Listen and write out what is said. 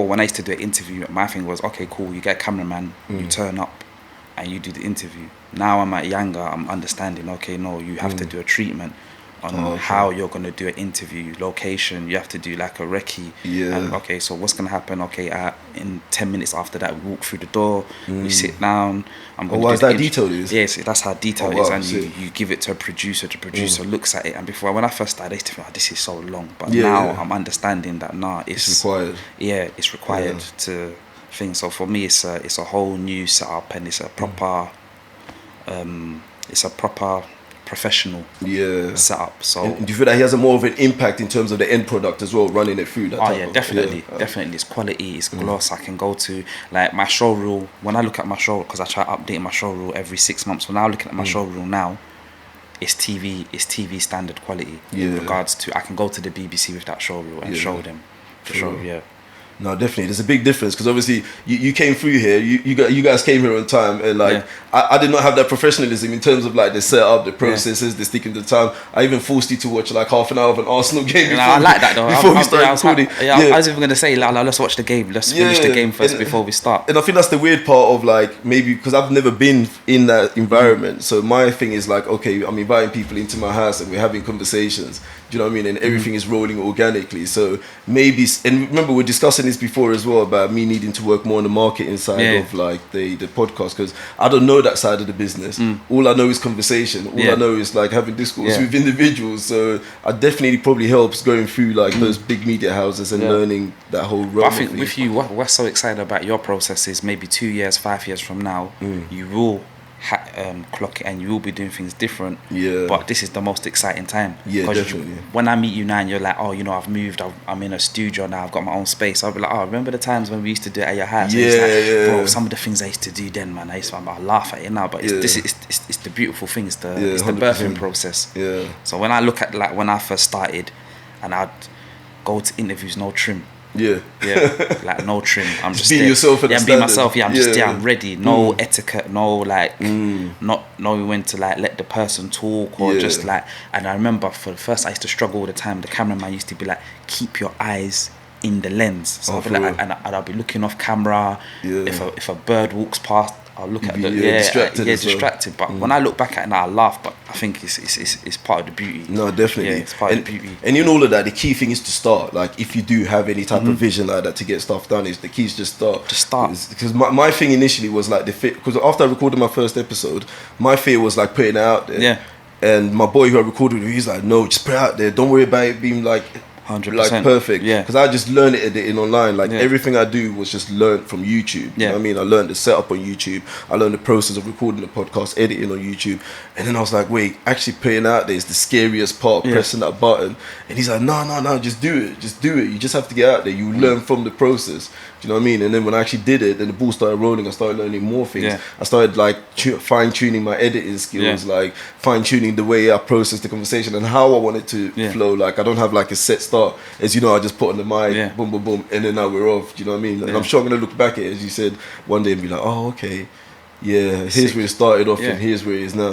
when I used to do an interview, my thing was, okay, cool, you get a cameraman, you turn up and you do the interview. Now I'm at younger, I'm understanding, okay, no, you have to do a treatment on how you're going to do an interview, location, you have to do like a recce. And okay, so what's going to happen? Okay, in 10 minutes after that, we walk through the door, we sit down. I'm going is that detailed? Yes, that's how detailed it is. And you give it to a producer, the producer looks at it. And before, when I first started, I used to think, this is so long. But now I'm understanding that, it's required. Yeah, it's required to think. So for me, it's a whole new setup, and it's a proper, professional setup. So and do you feel that he has a more of an impact in terms of the end product as well, running it through that? Definitely. It's quality, it's gloss. I can go to like my show reel. When I look at my show, because I try updating my show reel every 6 months. When I'm looking at my show reel now, it's TV standard quality in regards to, I can go to the BBC with that show reel and show them the show. No, definitely. There's a big difference, because obviously you came through here. You guys came here on time, and like I did not have that professionalism in terms of like the setup, the processes, the sticking to time. I even forced you to watch like half an hour of an Arsenal game. Before I like that though. Before we started recording. I was even gonna say, let's watch the game. Let's finish the game first before we start. And I think that's the weird part of like, maybe because I've never been in that environment. So my thing is like, okay, I'm inviting people into my house and we're having conversations. Do you know what I mean? And everything is rolling organically. So maybe, and remember we're discussing this before as well about me needing to work more on the marketing side of like the podcast, because I don't know that side of the business. All I know is conversation. All I know is like having discourse with individuals. So I definitely probably helps going through like those big media houses and learning that whole role. I think with you, what's so excited about your process is maybe 2 years, 5 years from now, you will clock it and you will be doing things different. But this is the most exciting time. Definitely. When I meet you now and you're like, oh, you know, I've moved, I'm in a studio now, I've got my own space. I'll be like, oh, remember the times when we used to do it at your house? Bro, some of the things I used to do then, man, I laugh at it now, but it's the beautiful thing. It's the birthing process. So when I look at like when I first started and I'd go to interviews, no trim. Like no trim. I'm just being yourself. Be myself. I'm just there. I'm ready. No etiquette. No like, not knowing when to like let the person talk or just like. And I remember for the first, I used to struggle all the time. The cameraman used to be like, keep your eyes in the lens. So I'll be like, and I'll be looking off camera. If a bird walks past, I'll look at the distracted. But when I look back at it now, I laugh. But I think it's part of the beauty. No, definitely. It's part of the beauty. And in all of that, the key thing is to start. Like if you do have any type of vision like that to get stuff done, is the key is just start. Because my thing initially was like the fit. Because after I recorded my first episode, my fear was like putting it out there. And my boy who I recorded with, he's like, no, just put it out there. Don't worry about it being like 100%. Like perfect. Because I just learned it editing online. Like everything I do was just learned from YouTube. You know what I mean? I learned the setup on YouTube. I learned the process of recording the podcast, editing on YouTube. And then I was like, wait, actually putting out there is the scariest part, pressing that button. And he's like, no, just do it. Just do it. You just have to get out there. You learn from the process. Do you know what I mean? And then when I actually did it, then the ball started rolling. I started learning more things. I started like fine-tuning my editing skills, like fine-tuning the way I process the conversation and how I want it to flow. Like I don't have like a set start. As you know, I just put on the mic, boom, boom, boom, and then now we're off. Do you know what I mean? And I'm sure I'm going to look back at it, as you said, one day and be like, oh, okay, here's where it started off and here's where it is now.